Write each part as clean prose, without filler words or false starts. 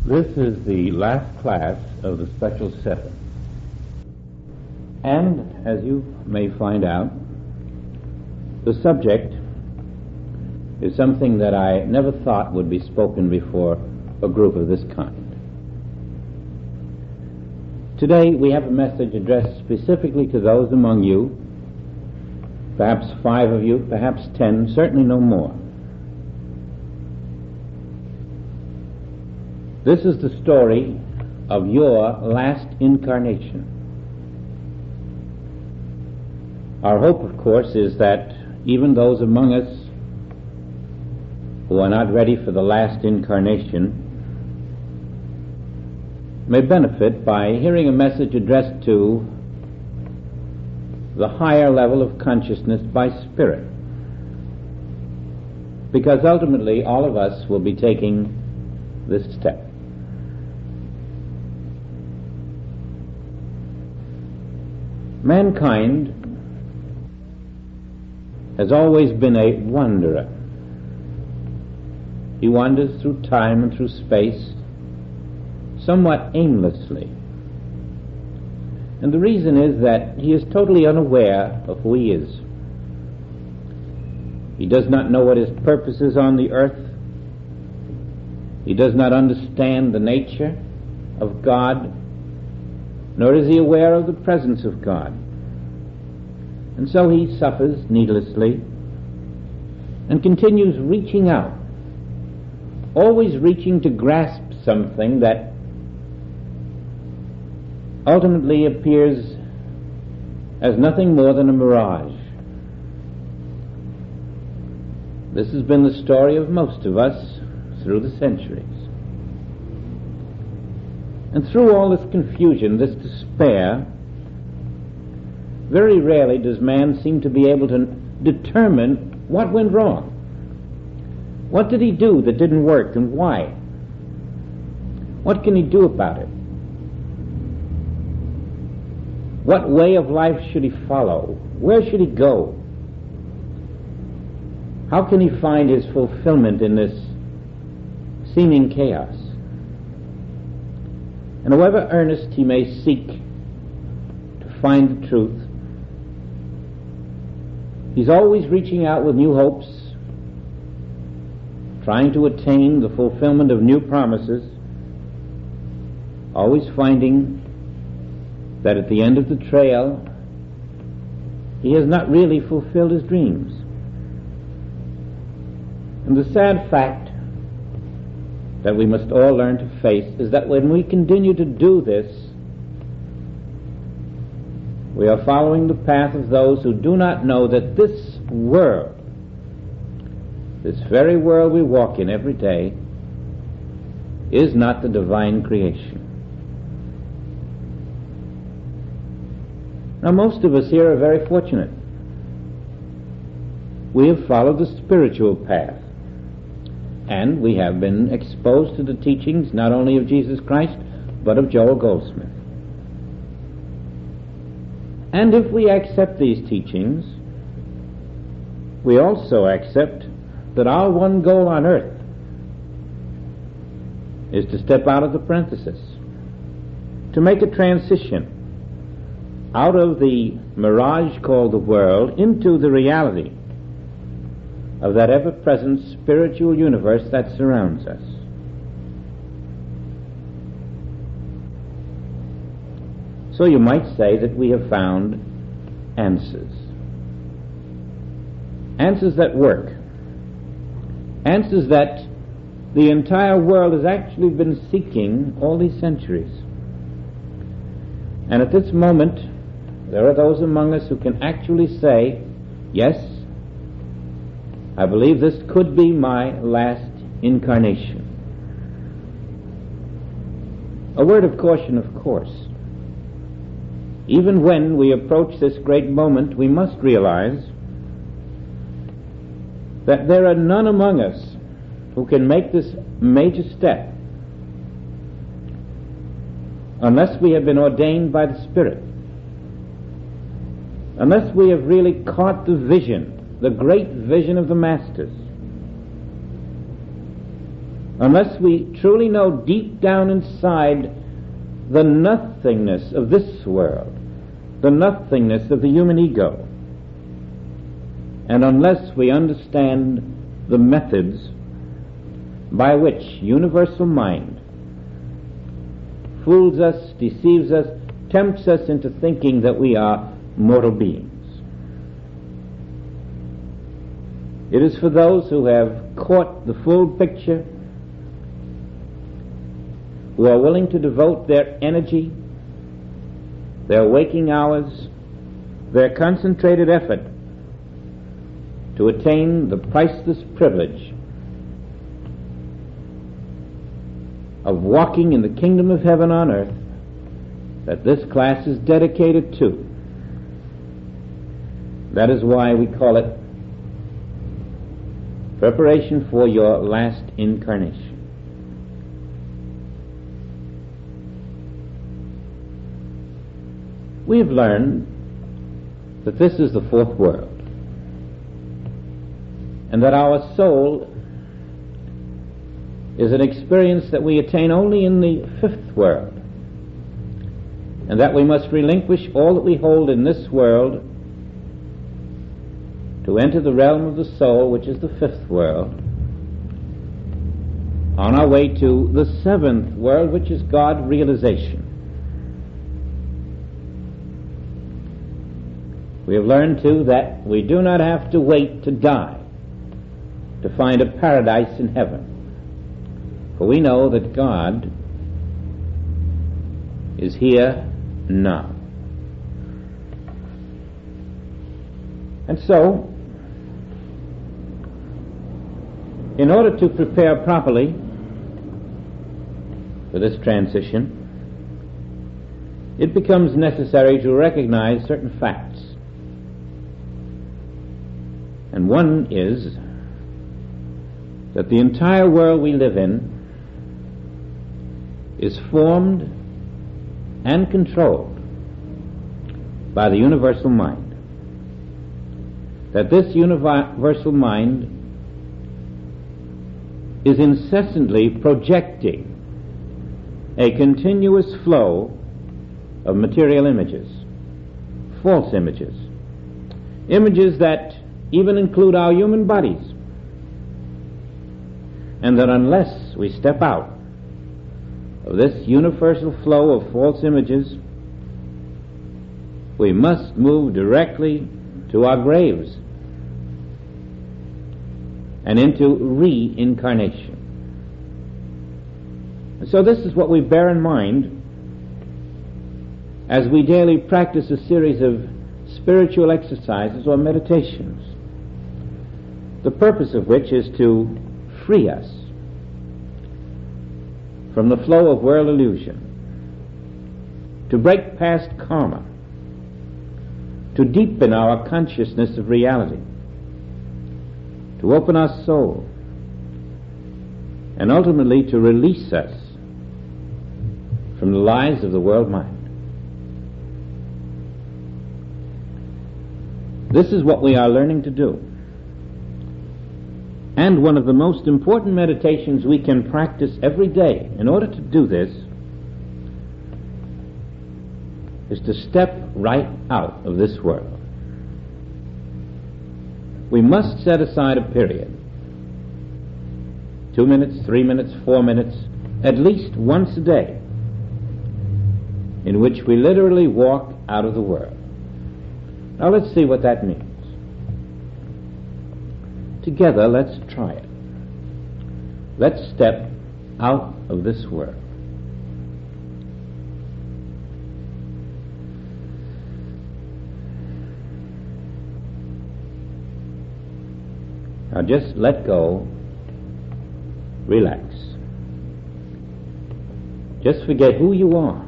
This is the last class of the Special 7. And, as you may find out, the subject is something that I never thought would be spoken before a group of this kind. Today we have a message addressed specifically to those among you, perhaps 5 of you, perhaps 10, certainly no more. This is the story of your last incarnation. Our hope, of course, is that even those among us who are not ready for the last incarnation may benefit by hearing a message addressed to the higher level of consciousness by spirit. Because ultimately all of us will be taking this step. Mankind has always been a wanderer. He wanders through time and through space somewhat aimlessly. And the reason is that he is totally unaware of who he is. He does not know what his purpose is on the earth. He does not understand the nature of God, nor is he aware of the presence of God. And so he suffers needlessly and continues reaching out, always reaching to grasp something that ultimately appears as nothing more than a mirage. This has been the story of most of us through the centuries. And through all this confusion, this despair, very rarely does man seem to be able to determine what went wrong. What did he do that didn't work, and why? What can he do about it? What way of life should he follow? Where should he go? How can he find his fulfillment in this seeming chaos? And however earnest he may seek to find the truth, he's always reaching out with new hopes, trying to attain the fulfillment of new promises, always finding that at the end of the trail he has not really fulfilled his dreams. And the sad fact that we must all learn to face is that when we continue to do this, we are following the path of those who do not know that this world, this very world we walk in every day, is not the divine creation. Now, most of us here are very fortunate. We have followed the spiritual path, and we have been exposed to the teachings not only of Jesus Christ, but of Joel Goldsmith. And if we accept these teachings, we also accept that our one goal on earth is to step out of the parenthesis, to make a transition out of the mirage called the world into the reality of that ever-present spiritual universe that surrounds us. So you might say that we have found answers. Answers that work. Answers that the entire world has actually been seeking all these centuries. And at this moment, there are those among us who can actually say, yes, I believe this could be my last incarnation. A word of caution, of course. Even when we approach this great moment, we must realize that there are none among us who can make this major step unless we have been ordained by the Spirit, unless we have really caught the vision, the great vision of the Masters. unless we truly know deep down inside the nothingness of this world, the nothingness of the human ego, and unless we understand the methods by which universal mind fools us, deceives us, tempts us into thinking that we are mortal beings. It is for those who have caught the full picture, who are willing to devote their energy, their waking hours, their concentrated effort to attain the priceless privilege of walking in the kingdom of heaven on earth, that this class is dedicated to. That is why we call it Preparation for Your Last Incarnation. We have learned that this is the fourth world, and that our soul is an experience that we attain only in the fifth world, and that we must relinquish all that we hold in this world to enter the realm of the soul, which is the fifth world, on our way to the seventh world, which is God realization. We have learned, too, that we do not have to wait to die to find a paradise in heaven, for we know that God is here now. And so, in order to prepare properly for this transition, it becomes necessary to recognize certain facts. And one is that the entire world we live in is formed and controlled by the universal mind. That this universal mind is incessantly projecting a continuous flow of material images, false images, images that even include our human bodies, and that unless we step out of this universal flow of false images, we must move directly to our graves and into reincarnation. So this is what we bear in mind as we daily practice a series of spiritual exercises or meditations, the purpose of which is to free us from the flow of world illusion, to break past karma, to deepen our consciousness of reality, to open our soul, and ultimately to release us from the lies of the world mind. This is what we are learning to do. And one of the most important meditations we can practice every day in order to do this is to step right out of this world. We must set aside a period, 2 minutes, 3 minutes, 4 minutes, at least once a day, in which we literally walk out of the world. Now let's see what that means. Together, let's try it. Let's step out of this world. Now just let go, relax. Just forget who you are.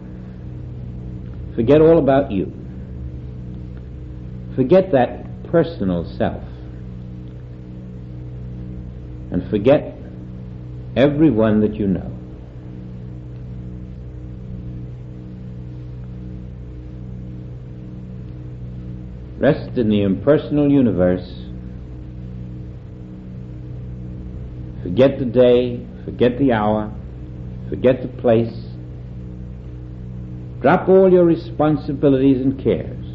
Forget all about you. Forget that personal self. And forget everyone that you know. Rest in the impersonal universe. Forget the day, forget the hour, forget the place. Drop all your responsibilities and cares.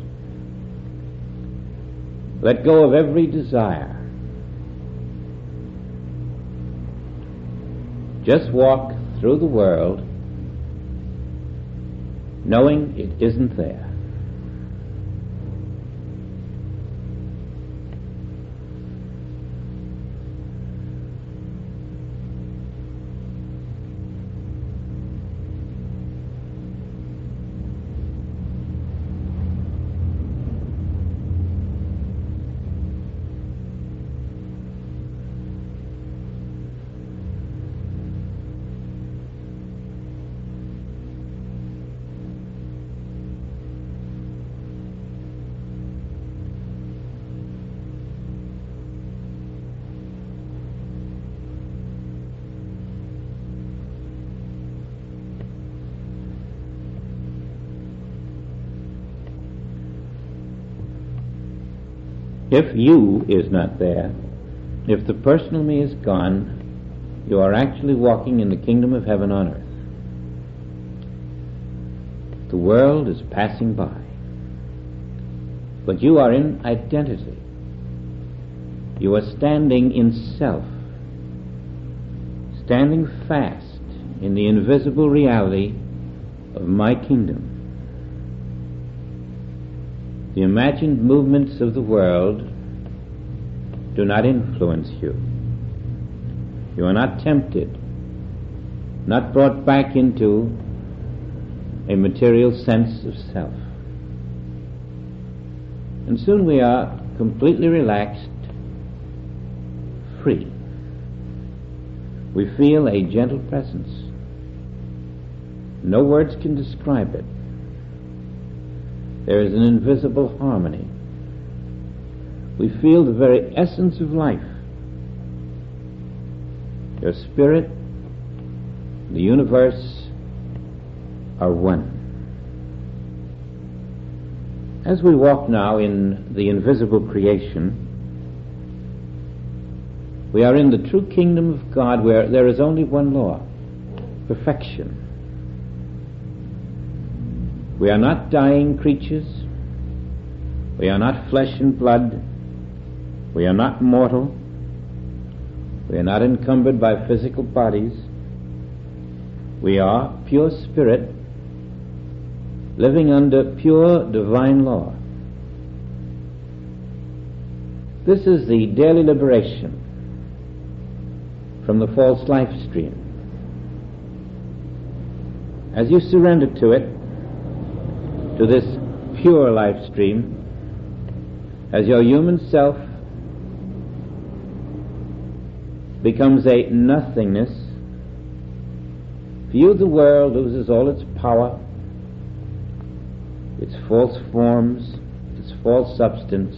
Let go of every desire. Just walk through the world knowing it isn't there. If you is not there, if the personal me is gone, you are actually walking in the kingdom of heaven on earth. The world is passing by, but you are in identity. You are standing in self, standing fast in the invisible reality of my kingdom. The imagined movements of the world do not influence you. You are not tempted, not brought back into a material sense of self. And soon we are completely relaxed, free. We feel a gentle presence. No words can describe it. There is an invisible harmony. We feel the very essence of life. Your spirit, the universe are one. As we walk now in the invisible creation, we are in the true kingdom of God where there is only one law, perfection. We are not dying creatures. We are not flesh and blood. We are not mortal. We are not encumbered by physical bodies. We are pure spirit, living under pure divine law. This is the daily liberation from the false life stream. As you surrender to it, to this pure life stream, as your human self becomes a nothingness, for you the world loses all its power, its false forms, its false substance,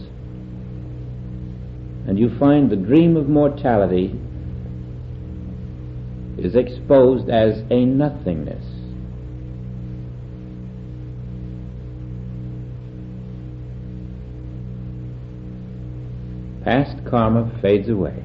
and you find the dream of mortality is exposed as a nothingness. Past karma fades away.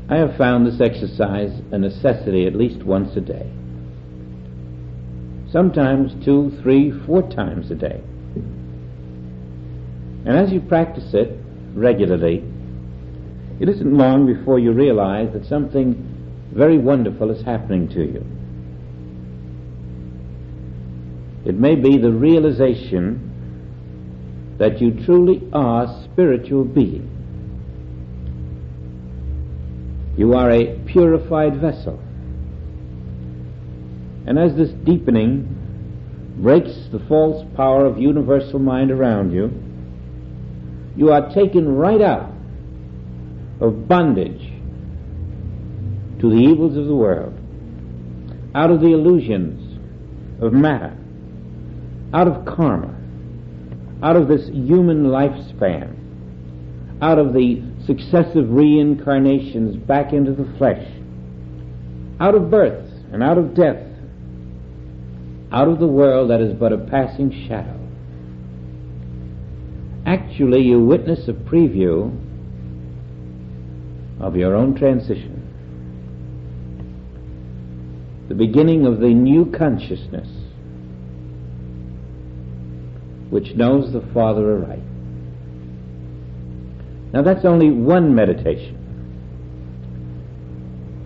I have found this exercise a necessity at least once a day. Sometimes 2, 3, 4 times a day. And as you practice it regularly, it isn't long before you realize that something very wonderful is happening to you. It may be the realization that you truly are a spiritual being. You are a purified vessel. And as this deepening breaks the false power of universal mind around you, you are taken right out of bondage to the evils of the world, out of the illusions of matter, out of karma, out of this human lifespan, out of the successive reincarnations back into the flesh, out of birth and out of death out of the world that is but a passing shadow. Actually, you witness a preview of your own transition, the beginning of the new consciousness which knows the Father aright. Now that's only one meditation.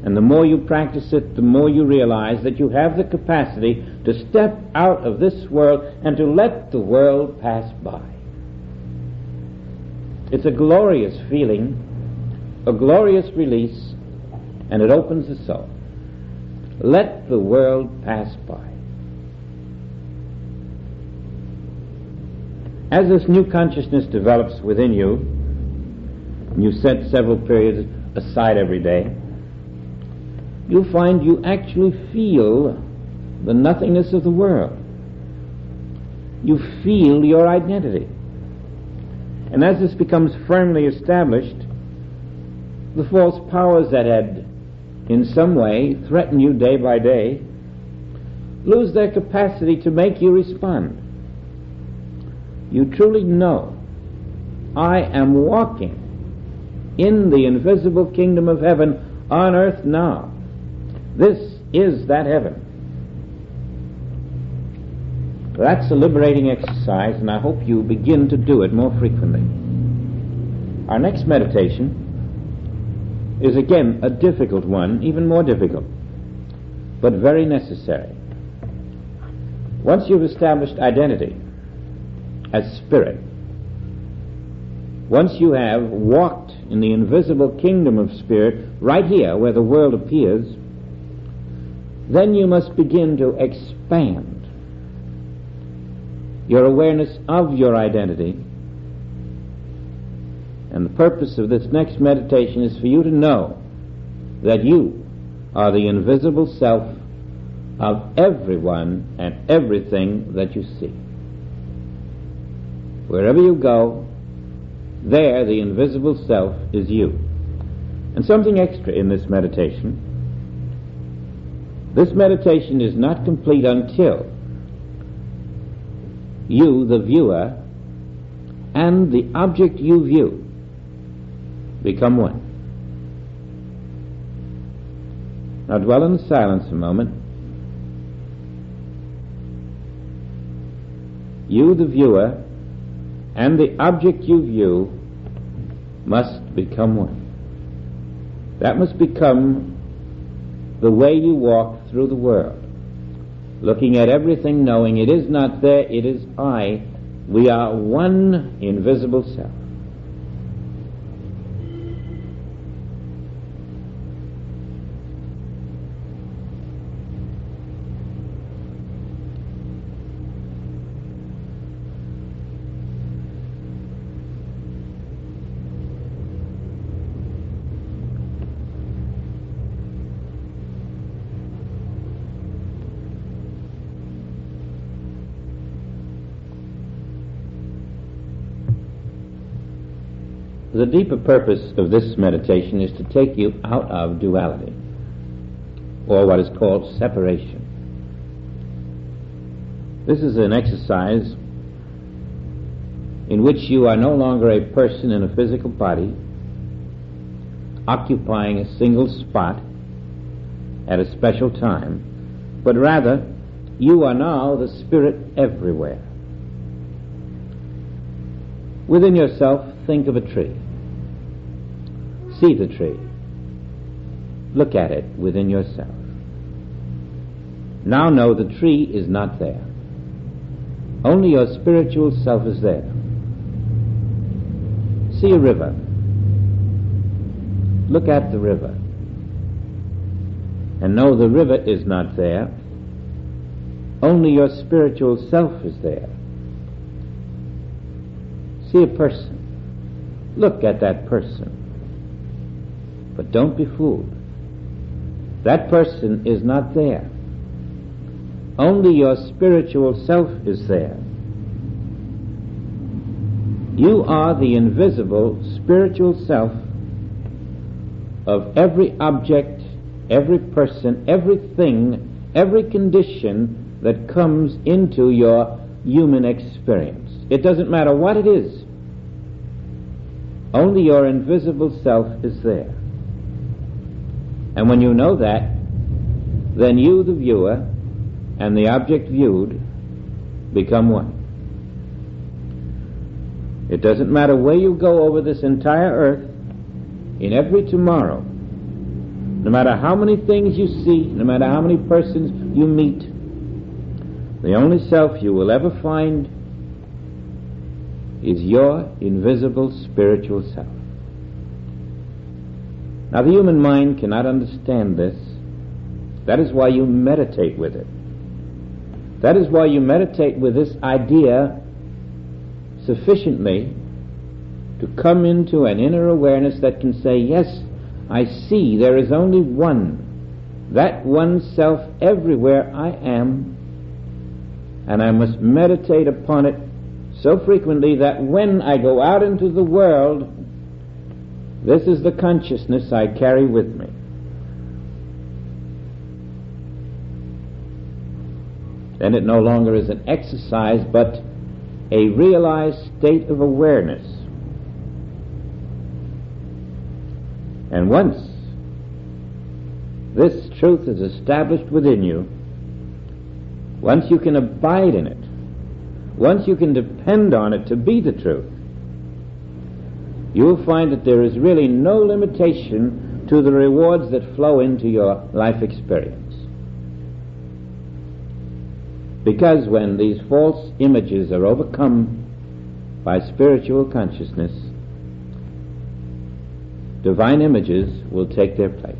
And the more you practice it, the more you realize that you have the capacity to step out of this world and to let the world pass by. It's a glorious feeling, a glorious release, and it opens the soul. Let the world pass by. As this new consciousness develops within you, and you set several periods aside every day, you'll find you actually feel the nothingness of the world. You feel your identity. And as this becomes firmly established, the false powers that had in some way threatened you day by day lose their capacity to make you respond. You truly know, I am walking in the invisible kingdom of heaven on earth now. This is that heaven. That's a liberating exercise, and I hope you begin to do it more frequently. Our next meditation is again a difficult one, even more difficult, but very necessary. Once you've established identity as spirit, once you have walked in the invisible kingdom of spirit right here where the world appears, then you must begin to expand your awareness of your identity. And the purpose of this next meditation is for you to know that you are the invisible self of everyone and everything that you see. Wherever you go, there the invisible self is you. And something extra in this meditation. This meditation is not complete until you, the viewer, and the object you view become one. Now dwell in silence a moment. You, the viewer, and the object you view must become one. That must become the way you walk through the world, looking at everything, knowing it is not there, it is I. We are one invisible self. The deeper purpose of this meditation is to take you out of duality, or what is called separation. This is an exercise in which you are no longer a person in a physical body, occupying a single spot at a special time, but rather you are now the spirit everywhere. Within yourself, think of a tree. See the tree. Look at it within yourself. Now know the tree is not there. Only your spiritual self is there. See a river. Look at the river. And know the river is not there. Only your spiritual self is there. See a person. Look at that person. But don't be fooled. That person is not there. Only your spiritual self is there. You are the invisible spiritual self of every object, every person, everything, every condition that comes into your human experience. It doesn't matter what it is. Only your invisible self is there. And when you know that, then you, the viewer, and the object viewed become one. It doesn't matter where you go over this entire earth, in every tomorrow, no matter how many things you see, no matter how many persons you meet, the only self you will ever find is your invisible spiritual self. Now, the human mind cannot understand this. That is why you meditate with it. That is why you meditate with this idea sufficiently to come into an inner awareness that can say, yes, I see there is only one. That one self everywhere I am, and I must meditate upon it so frequently that when I go out into the world, this is the consciousness I carry with me. Then it no longer is an exercise, but a realized state of awareness. And once this truth is established within you, once you can abide in it, once you can depend on it to be the truth, you will find that there is really no limitation to the rewards that flow into your life experience. Because when these false images are overcome by spiritual consciousness, divine images will take their place.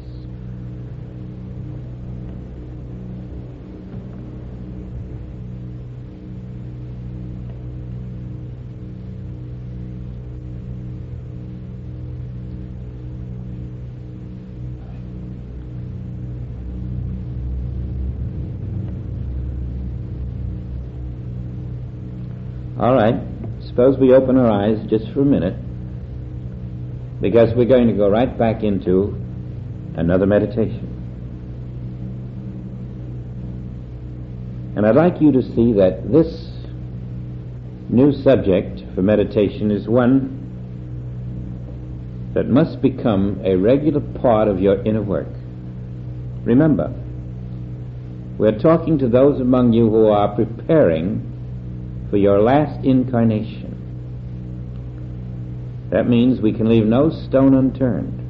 All right, suppose we open our eyes just for a minute, because we're going to go right back into another meditation. And I'd like you to see that this new subject for meditation is one that must become a regular part of your inner work. Remember, we're talking to those among you who are preparing for your last incarnation. That means we can leave no stone unturned.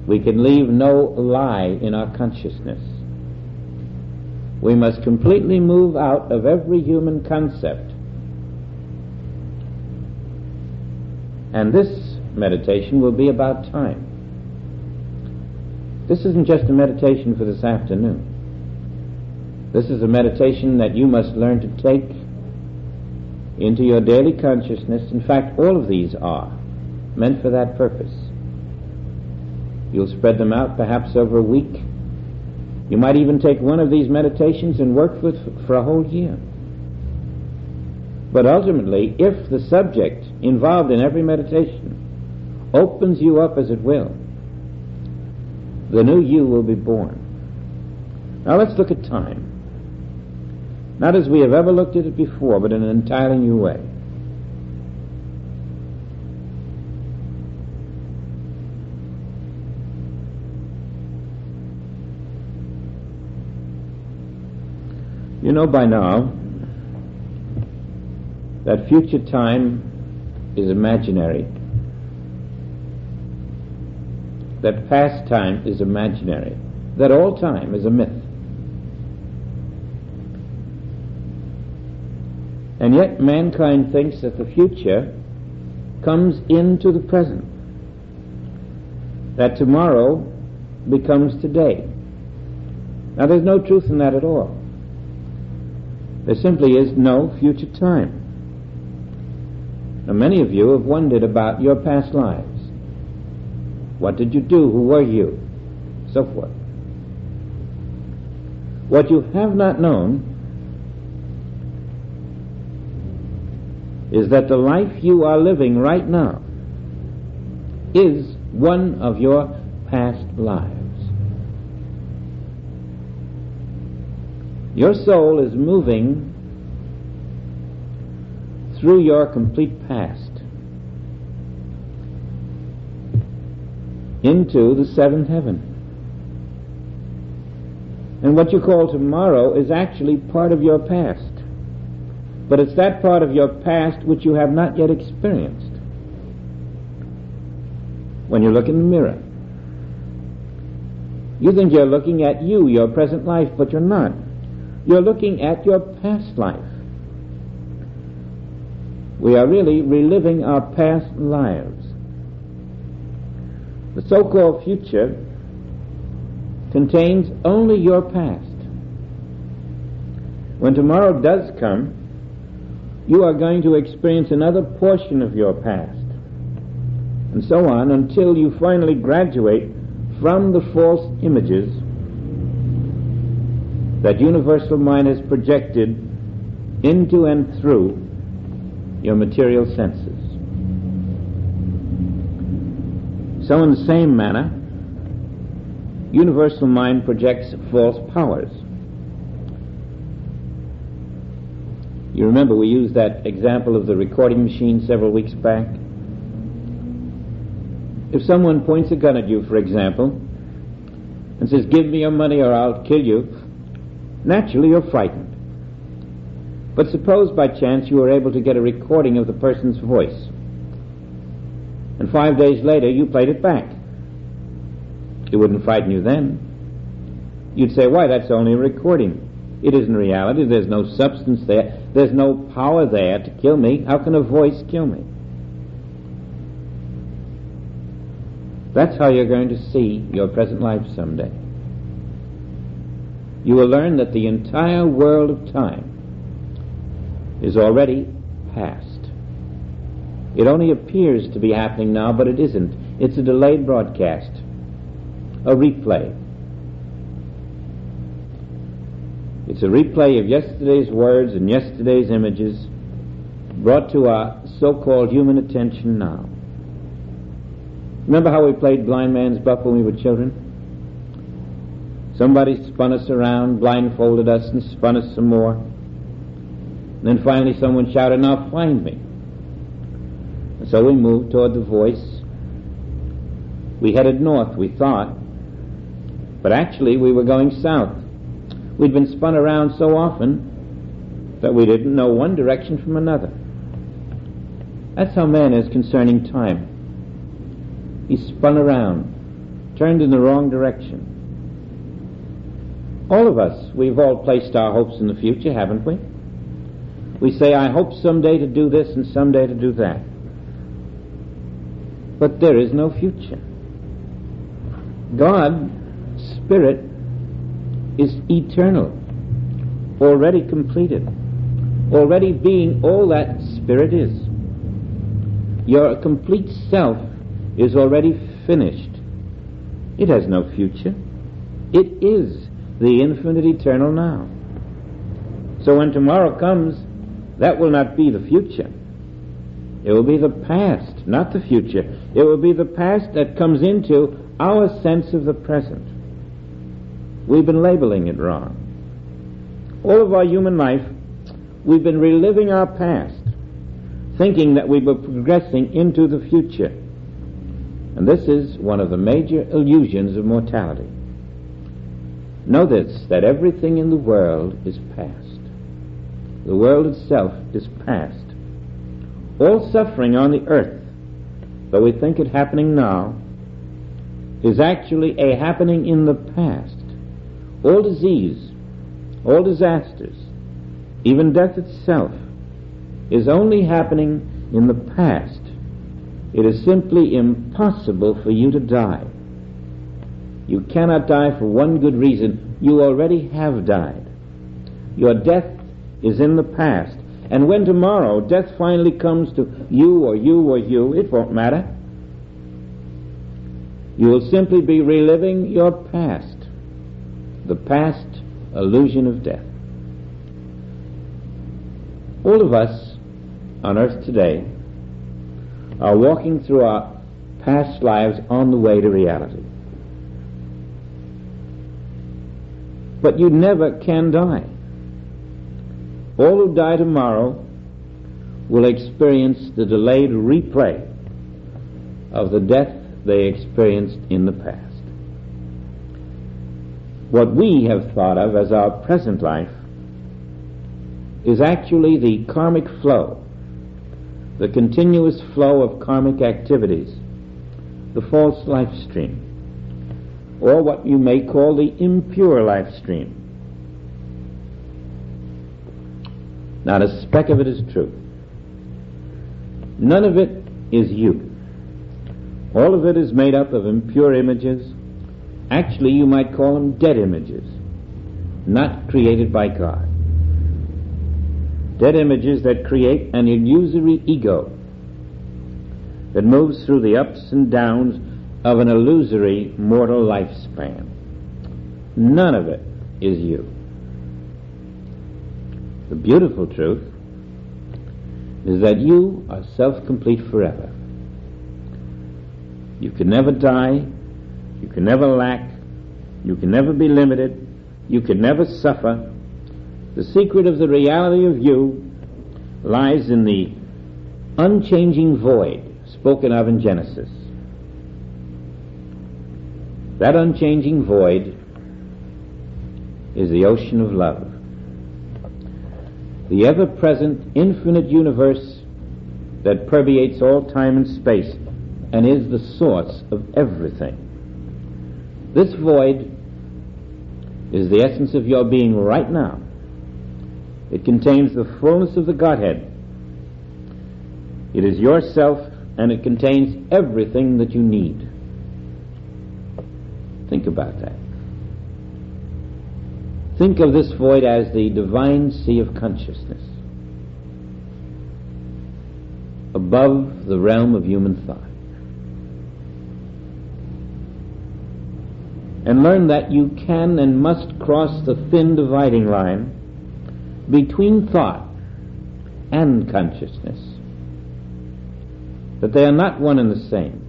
We can leave no lie in our consciousness. We must completely move out of every human concept. And this meditation will be about time. This isn't just a meditation for this afternoon. This is a meditation that you must learn to take into your daily consciousness. In fact, all of these are meant for that purpose. You'll spread them out perhaps over a week. You might even take one of these meditations and work with for a whole year. But ultimately, if the subject involved in every meditation opens you up as it will, the new you will be born. Now let's look at time. Not as we have ever looked at it before, but in an entirely new way. You know by now that future time is imaginary, that past time is imaginary, that all time is a myth. And yet mankind thinks that the future comes into the present, that tomorrow becomes today. Now there's no truth in that at all. There simply is no future time. Now many of you have wondered about your past lives. What did you do? Who were you? So forth. What you have not known is that the life you are living right now is one of your past lives. Your soul is moving through your complete past into the seventh heaven. And what you call tomorrow is actually part of your past. But it's that part of your past which you have not yet experienced. When you look in the mirror, you think you're looking at you, your present life, but you're not. You're looking at your past life. We are really reliving our past lives. The so-called future contains only your past. When tomorrow does come, you are going to experience another portion of your past, and so on until you finally graduate from the false images that universal mind has projected into and through your material senses. So in the same manner, universal mind projects false powers. You remember we used that example of the recording machine several weeks back? If someone points a gun at you, for example, and says, "Give me your money or I'll kill you," naturally you're frightened. But suppose by chance you were able to get a recording of the person's voice, and 5 days later you played it back. It wouldn't frighten you then. You'd say, "Why, that's only a recording. It isn't reality. There's no substance there. There's no power there to kill me. How can a voice kill me?" That's how you're going to see your present life someday. You will learn that the entire world of time is already past. It only appears to be happening now, but it isn't. It's a delayed broadcast, a replay. It's a replay of yesterday's words and yesterday's images brought to our so-called human attention now. Remember how we played blind man's buff when we were children? Somebody spun us around, blindfolded us, and spun us some more. And then finally someone shouted, "Now find me." And so we moved toward the voice. We headed north, we thought, but actually we were going south. We'd been spun around so often that we didn't know one direction from another. That's how man is concerning time. He's spun around, turned in the wrong direction. All of us, we've all placed our hopes in the future, haven't we? We say, "I hope someday to do this and someday to do that." But there is no future. God, Spirit, is eternal, already completed, already being all that Spirit is. Your complete self is already finished. It has no future. It is the infinite eternal now. So when tomorrow comes, that will not be the future. It will be the past, not the future. It will be the past that comes into our sense of the present. We've been labeling it wrong. All of our human life, we've been reliving our past, thinking that we were progressing into the future. And this is one of the major illusions of mortality. Know this, that everything in the world is past. The world itself is past. All suffering on the earth, though we think it happening now, is actually a happening in the past. All disease, all disasters, even death itself, is only happening in the past. It is simply impossible for you to die. You cannot die for one good reason. You already have died. Your death is in the past. And when tomorrow death finally comes to you or you or you, it won't matter. You will simply be reliving your past, the past illusion of death. All of us on earth today are walking through our past lives on the way to reality. But you never can die. All who die tomorrow will experience the delayed replay of the death they experienced in the past. What we have thought of as our present life is actually the karmic flow, the continuous flow of karmic activities, the false life stream, or what you may call the impure life stream. Not a speck of it is true. None of it is you. All of it is made up of impure images. Actually, you might call them dead images, not created by God. Dead images that create an illusory ego that moves through the ups and downs of an illusory mortal lifespan. None of it is you. The beautiful truth is that you are self-complete forever. You can never die, you can never lack, you can never be limited, you can never suffer. The secret of the reality of you lies in the unchanging void spoken of in Genesis. That unchanging void is the ocean of love, the ever-present infinite universe that permeates all time and space and is the source of everything. This void is the essence of your being right now. It contains the fullness of the Godhead. It is yourself, and it contains everything that you need. Think about that. Think of this void as the divine sea of consciousness, above the realm of human thought. And learn that you can and must cross the thin dividing line between thought and consciousness, that they are not one and the same.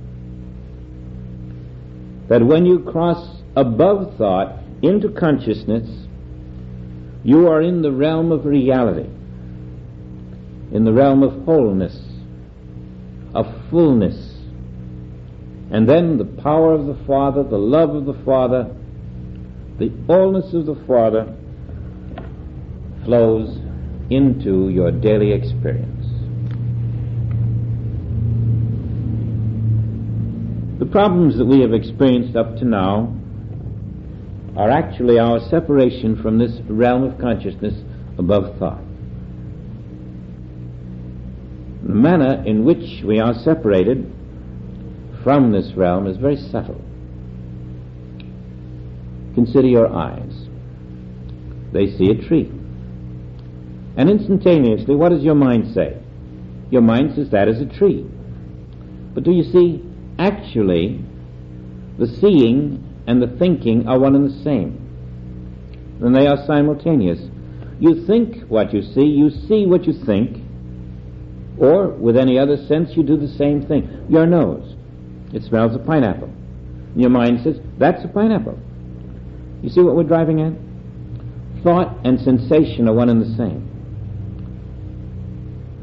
That when you cross above thought into consciousness, you are in the realm of reality, in the realm of wholeness, of fullness. And then the power of the Father, the love of the Father, the allness of the Father flows into your daily experience. The problems that we have experienced up to now are actually our separation from this realm of consciousness above thought. The manner in which we are separated from this realm is very subtle. Consider your eyes. They see a tree. And instantaneously, what does your mind say? Your mind says that is a tree. But do you see, actually, the seeing and the thinking are one and the same. And they are simultaneous. You think what you see what you think, or with any other sense you do the same thing. Your nose, it smells a pineapple. Your mind says, that's a pineapple. You see what we're driving at? Thought and sensation are one and the same.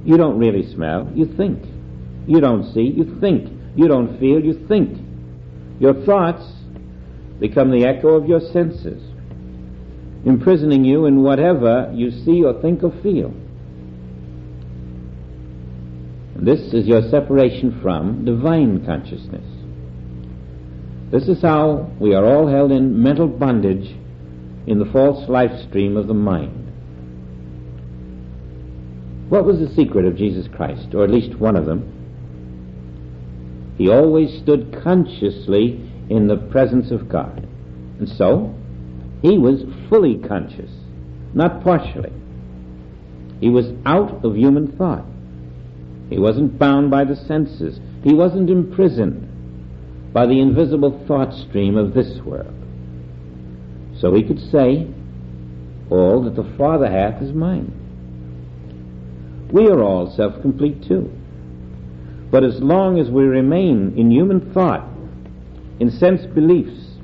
You don't really smell, you think. You don't see, you think. You don't feel, you think. Your thoughts become the echo of your senses, imprisoning you in whatever you see or think or feel. This is your separation from divine consciousness. This is how we are all held in mental bondage in the false life stream of the mind. What was the secret of Jesus Christ, or at least one of them? He always stood consciously in the presence of God. And so, he was fully conscious, not partially. He was out of human thought. He wasn't bound by the senses. He wasn't imprisoned by the invisible thought stream of this world. So he could say, all that the Father hath is mine. We are all self-complete too. But as long as we remain in human thought, in sense beliefs,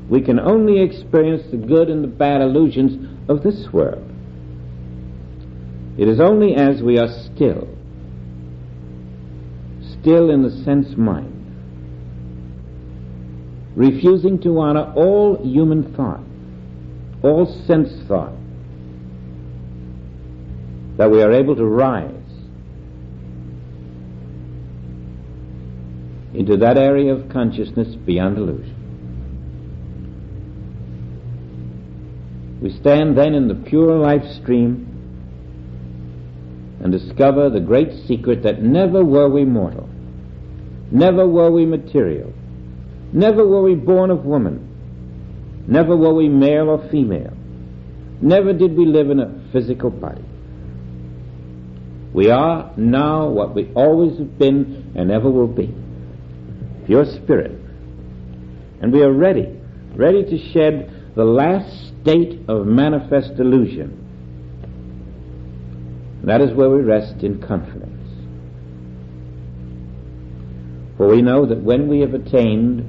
we can only experience the good and the bad illusions of this world. It is only as we are still in the sense mind, refusing to honor all human thought, all sense thought, that we are able to rise into that area of consciousness beyond illusion. We stand then in the pure life stream and discover the great secret that never were we mortal, never were we material, never were we born of woman, never were we male or female, never did we live in a physical body. We are now what we always have been and ever will be, pure spirit. And we are ready to shed the last state of manifest illusion. That is where we rest in confidence. For we know that when we have attained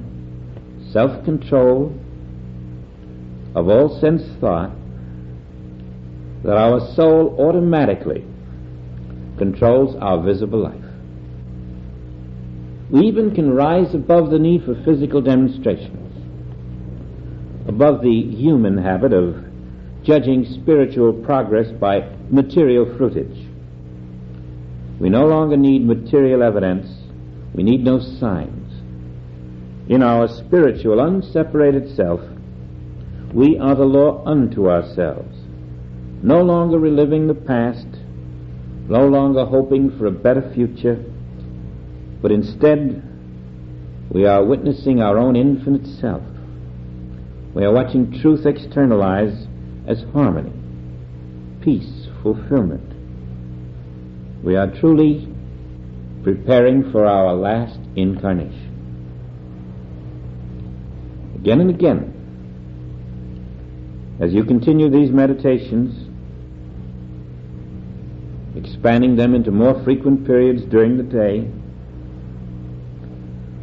self-control of all sense thought, that our soul automatically controls our visible life. We even can rise above the need for physical demonstrations, above the human habit of judging spiritual progress by material fruitage. We no longer need material evidence. We need no signs. In our spiritual, unseparated self, we are the law unto ourselves, no longer reliving the past, no longer hoping for a better future, but instead we are witnessing our own infinite self. We are watching truth externalized as harmony, peace, fulfillment. We are truly preparing for our last incarnation. Again and again, as you continue these meditations, expanding them into more frequent periods during the day,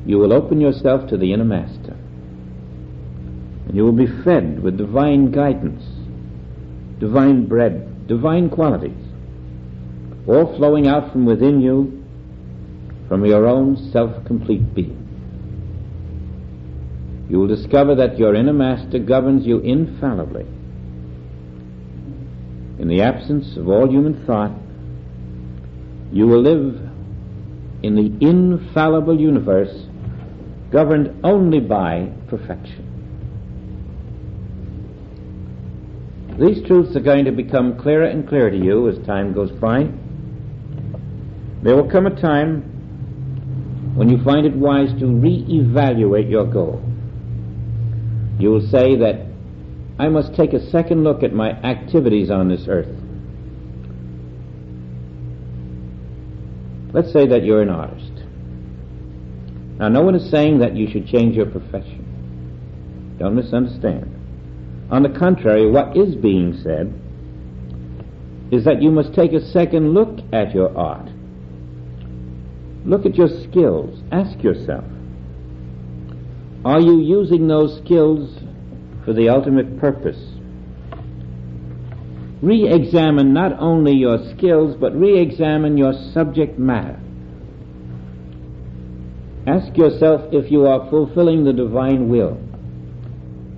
you will open yourself to the inner master, and you will be fed with divine guidance, divine bread, divine qualities, all flowing out from within you, from your own self-complete being. You will discover that your inner master governs you infallibly. In the absence of all human thought, you will live in the infallible universe governed only by perfection. These truths are going to become clearer and clearer to you as time goes by. There will come a time when you find it wise to re-evaluate your goal. You will say that I must take a second look at my activities on this earth. Let's say that you're an artist. Now, no one is saying that you should change your profession. Don't misunderstand. On the contrary, what is being said is that you must take a second look at your art. Look at your skills. Ask yourself, are you using those skills for the ultimate purpose? Re-examine not only your skills, but re-examine your subject matter. Ask yourself if you are fulfilling the divine will.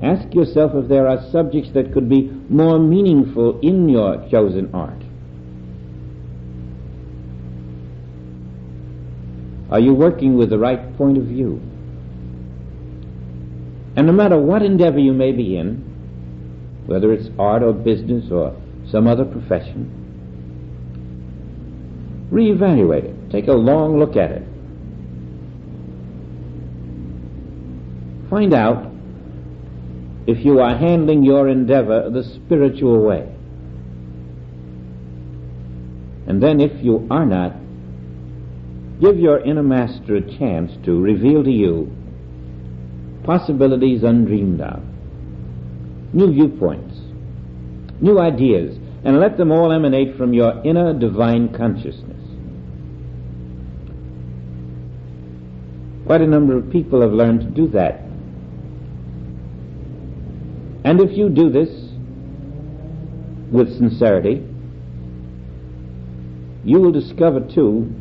Ask yourself if there are subjects that could be more meaningful in your chosen art. Are you working with the right point of view? And no matter what endeavor you may be in, whether it's art or business or some other profession, reevaluate it. Take a long look at it. Find out if you are handling your endeavor the spiritual way. And then if you are not, give your inner master a chance to reveal to you possibilities undreamed of, new viewpoints, new ideas, and let them all emanate from your inner divine consciousness. Quite a number of people have learned to do that. And if you do this with sincerity, you will discover too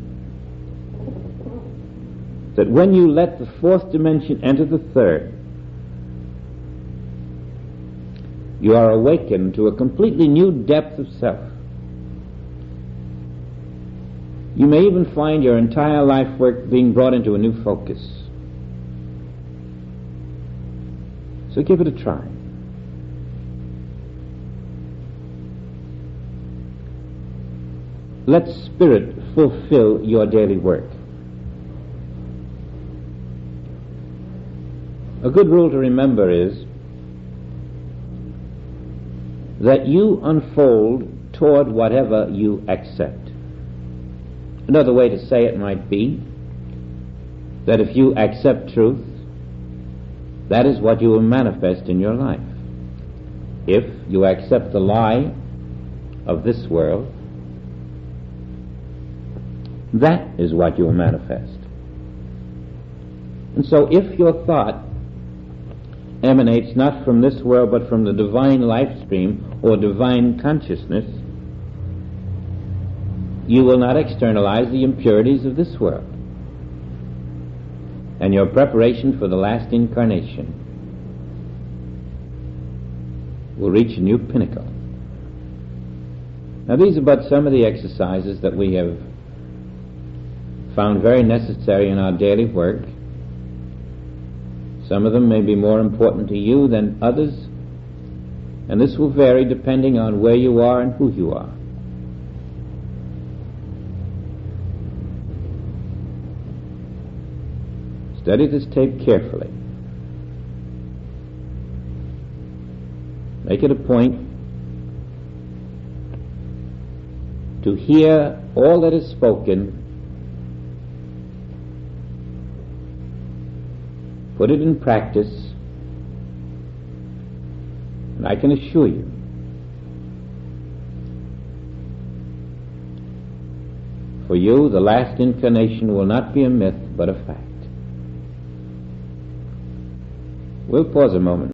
that when you let the fourth dimension enter the third, you are awakened to a completely new depth of self. You may even find your entire life work being brought into a new focus. So give it a try. Let spirit fulfill your daily work. A good rule to remember is that you unfold toward whatever you accept. Another way to say it might be that if you accept truth, that is what you will manifest in your life. If you accept the lie of this world, that is what you will manifest. And so if your thought emanates not from this world but from the divine life stream or divine consciousness, you will not externalize the impurities of this world. And your preparation for the last incarnation will reach a new pinnacle. Now these are but some of the exercises that we have found very necessary in our daily work. Some of them may be more important to you than others, and this will vary depending on where you are and who you are. Study this tape carefully. Make it a point to hear all that is spoken, put it in practice, and I can assure you for you the last incarnation will not be a myth but a fact. We'll pause a moment.